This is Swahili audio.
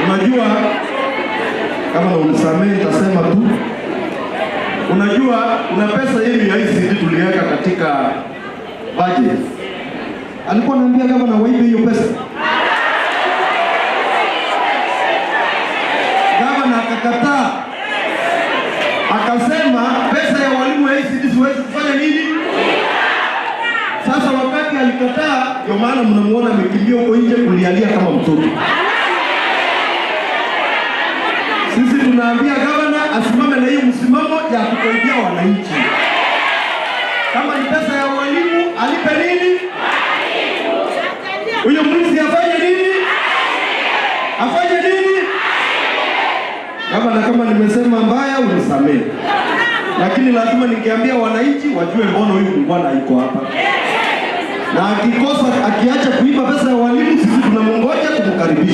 Unajua kama unisamehe nitasema tu. Unajua kuna pesa hii ya ICD tuliweka katika budget. Alikuwa ananiambia kama na waibe hiyo pesa. Gavana akakataa. Akasema pesa ya walimu wa ICD siwezi kufanya nini? Sasa wakati alikataa, ndio maana mnamuona amekimbia huko nje kulialia kama mtoto. Sisi tunaambia gavana asimame na hiyo msimamo ya kusaidia wananchi. Kama ni pesa ya walimu, alipe nini? Huyo mwizi afanye nini? Afanye nini? Gavana, kama nimesema mbaya unisamehe. Lakini lazima ningeambia wananchi wajue mbona huyu bwana yuko hapa. Na akikosa akiacha kuiba pesa ya walimu, sisi tunamngoja tumkaribishe.